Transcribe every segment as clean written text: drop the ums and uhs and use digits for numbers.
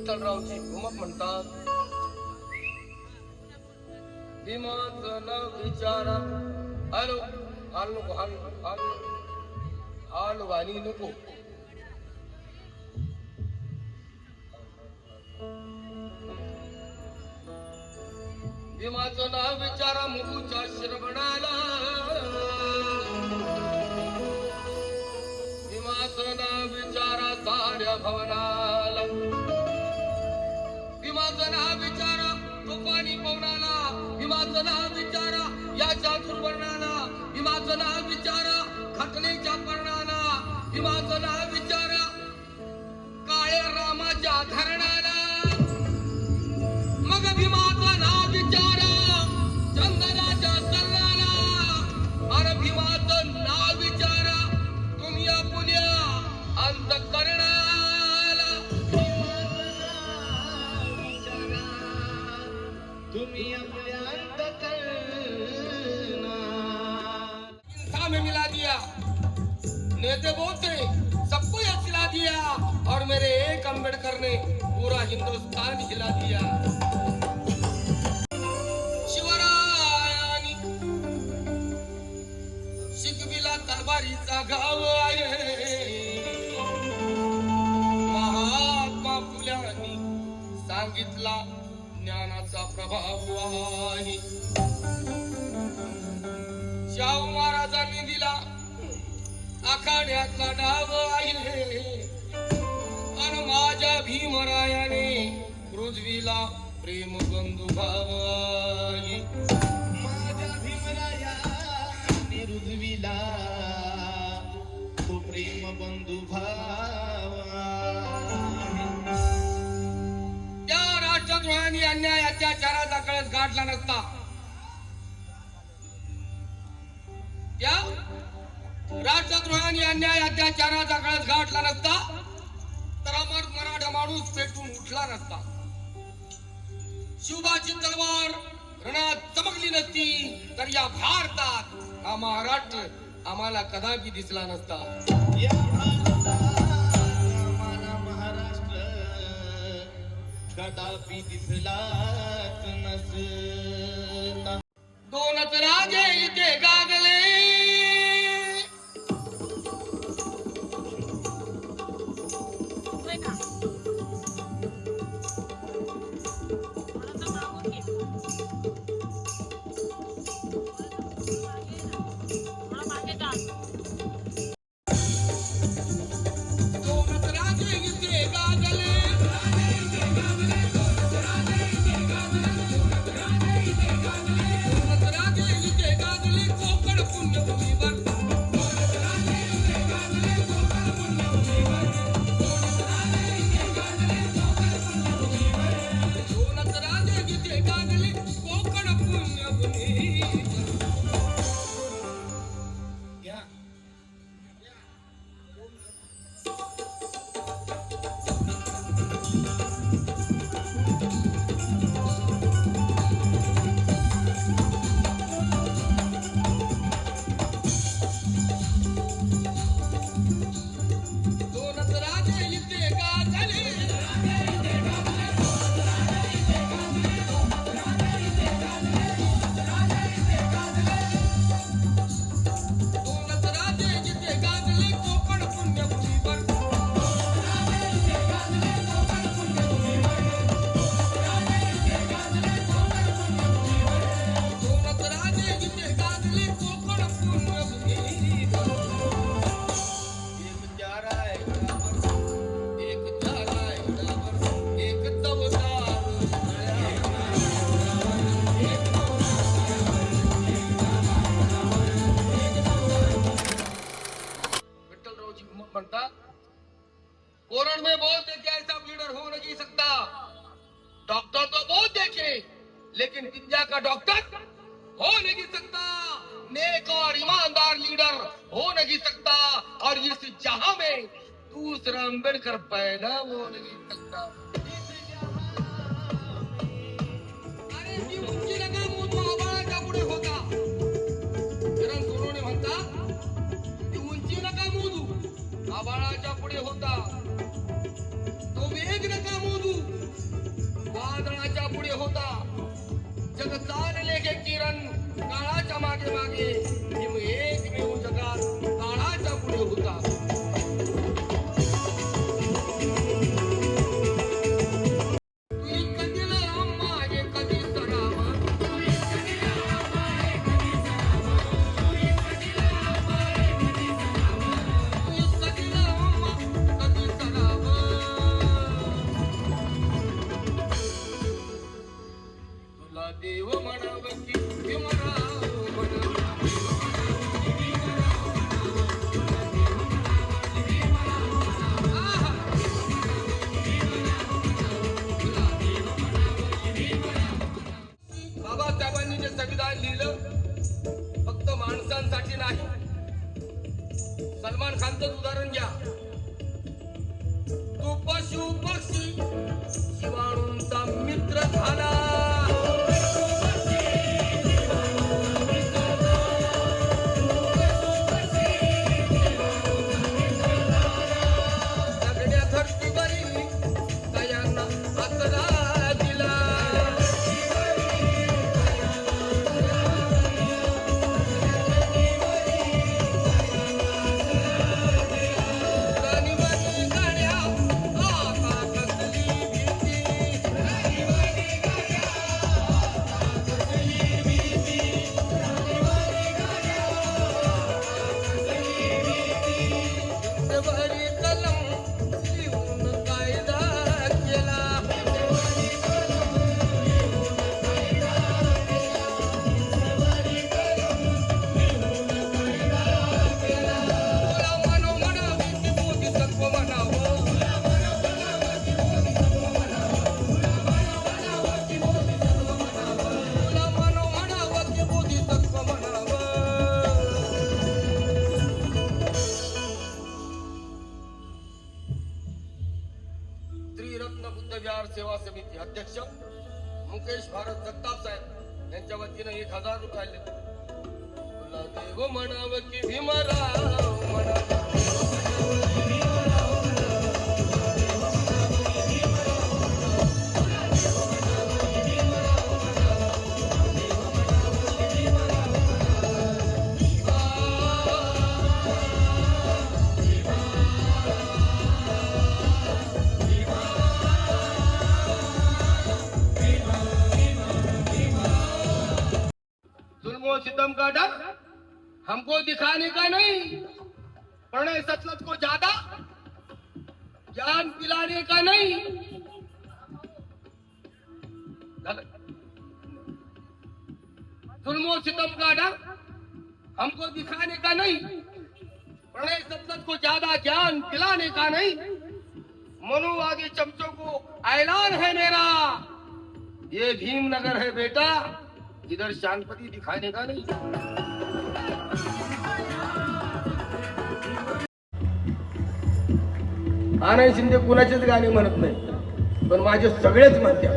विठ्ठलरावची घुमक म्हणतात. भीमाचं नाव विचारा. हॅलो हाल नको, हाल वाणी नको. भीमाचं नाव विचारा मुकुच्या श्रवणाला. भीमाचं नाव विचारा साऱ्या भवनाला. भीमाचं नाव विचारा तुफानी पवनाला. भीमाचं नाव विचारा या चातुर्वर्णाला. भीमाचं नाव विचारा खटणेच्या पर्णाला. भीमाचं नाव विचारा काळ्या रामाच्या धरणाला. मग भीमाचं नाव विचारा चंदनाच्या सल्लाला. अरे भीमाचं नाव विचारा तुम्ही आपुल्या अंतःकरणाला. तुम्ही आपल्या अंतःकरणाला. इंसान में मिला दिया. नेते बोलते सबको ये सिला दिया और मेरे एक अम्बेडकर ने पूरा हिंदुस्तान हिला दिया. शिवरायानी शिकविला तलवारीचा गाव आहे. महात्मा फुल्यांनी सांगितला ज्ञानाचा प्रभाव आहे. शाहू महाराजांनी दिला आखाड्यातला डाव आहे. अन माझ्या भीमरायाने रुजविला प्रेम बंधू भाव आहे. माझ्या भीमरायाने रुजविला तो प्रेम बंधू भाव. त्या राष्ट्रद्रोहांनी अन्याय अत्याचाराचा कळस गाठला नसता. त्या राष्ट्रद्रोहांनी अन्याय अत्याचाराचा कळस गाठला नसता तर अमर मराठा माणूस पेटून उठला नसता. शिवबाची तलवार रणात चमकली नसती तर या भारतात हा महाराष्ट्र आम्हाला कदापि दिसला नसता. या भारतात आम्हाला महाराष्ट्र कदापि दिसलाच नसता. दोनच राजे इथे गागले. कोरण में बहुत देखे ऐसा लीडर हो नहीं सकता. डॉक्टर तो बहुत देखे लेकिन विद्या का डॉक्टर हो नहीं सकता. नेक और ईमानदार लीडर हो नहीं सकता और इस जहां में दूसरा अम्बेडकर पैदा हो नहीं सकता. अरे ती उंची नका मोजू आबाळाच्या पुढे होता. किरण सोनवणे म्हणतात ती उंची नका मोजू आबाळाच्या पुढे होता. तो वेग नका मोजू जग चालले गे किरण काळाच्या मागे मागे भीम एकमेव जगात काळाच्या पुढे होता. तू कधी रामा हे कधी सरावा, तू कधी रामा हे कधी सरावा, तू कधी रामा हे कधी सरावा, तू कधी रामा कधी सरावा. तुला देव म्हणावं की भीमराव म्हणावं, बाबासाहेबांनी जे संविधान लिहिलं फक्त माणसांसाठी नाही. सलमान खानचं उदाहरण घ्या. तू पशु पक्षी जीवाणूंचा मित्र झाला. सगळ्या धर्तीवरील दयांना आसरा दिला. राणीवाणी गाड्या आता कसली भीती, राणीवाणी गाड्या आता कसली भीती, राणीवाणी गाड्या आता कसली भीती. हिंदभरी कलम लिहून कायदा केला. हिंदभरी कलम लिहून कायदा केला. हिंदभरी कलम लिहून कायदा केला. तुला मानव म्हणावे की बोधिसत्व म्हणावं, तुला मानव म्हणावं की बोधिसत्व म्हणावं, तुला मानव म्हणावं की बोधिसत्व म्हणावं, तुला मानव म्हणावं की बोधिसत्व म्हणावं. त्रिरत्न बुद्ध विहार सेवा समिती अध्यक्ष मुकेश भारत जगताप साहेब यांच्या वतीनं 1000 रुपये आले. तुला देव म्हणावं की भीमराव म्हणावं. जुल्मो सितम का डर हमको दिखाने का नहीं, प्रणय सतलज को ज्यादा ज्ञान पिलाने का नहीं. जुल्मो सितम का डर हमको दिखाने का नहीं, प्रणय सतलज को ज्यादा ज्ञान पिलाने का नहीं. मनुवादी चमचों को ऐलान है मेरा, ये भीमनगर है बेटा, इधर शांतपति दिखाने का नहीं. आनंद शिंदे कुणाचेच गाणे म्हणत नाही, पण माझे सगळेच म्हणतात.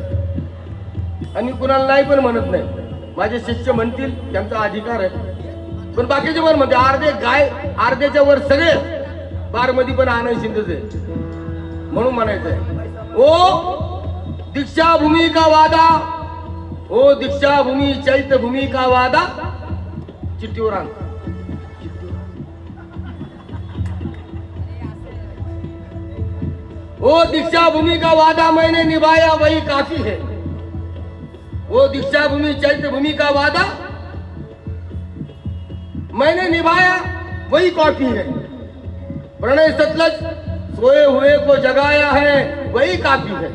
आणि कुणाला नाही पण म्हणत नाही. माझे शिष्य म्हणतील त्यांचा अधिकार आहे, पण बाकीचे पण म्हणते. अर्धे गाय अर्ध्याच्या वर सगळे बारमध्ये पण आनंद शिंदेच आहे म्हणून म्हणायचंय. ओ दीक्षा भूमी का वादा, ओ दीक्षा भूमी चैत्य भूमी का वादा, चिट्ठीवर आण. ओ दीक्षा भूमी का वादा मैंने निभाया वही काफी है. वो दीक्षा भूमी चैत्य भूमी का वादा मैंने निभाया वही काफी है. प्रणय सतलज सोए हुए को जगाया है वही काफी है.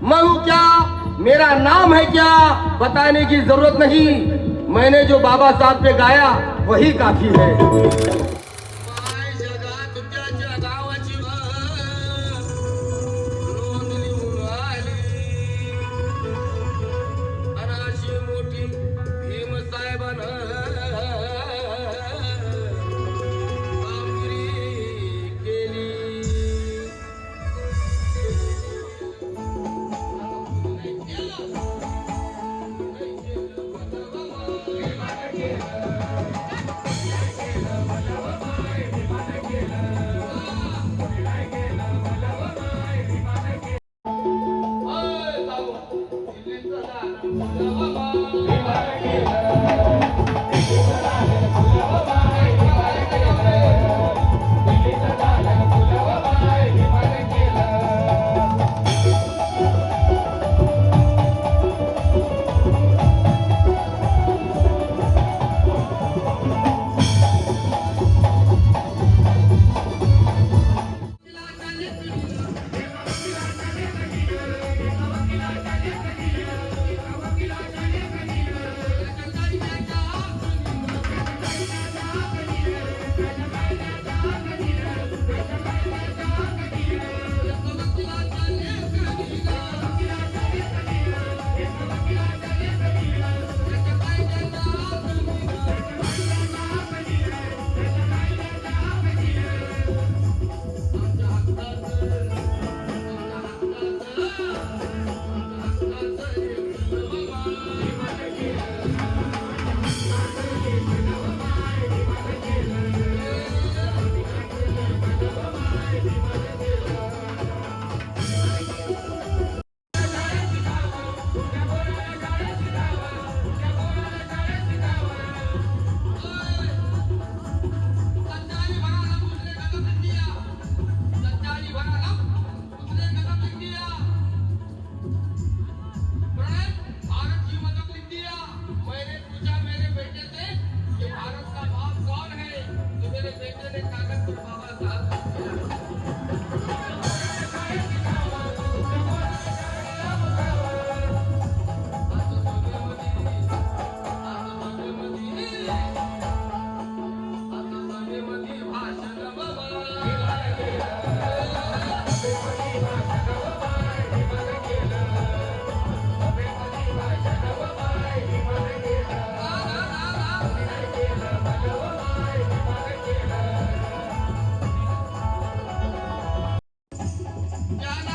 मैं हूं क्या, मेरा नाम है क्या, बताने की जरूरत नहीं. मैंने जो बाबा साहब पे गाया वही काफी है. ज्ञान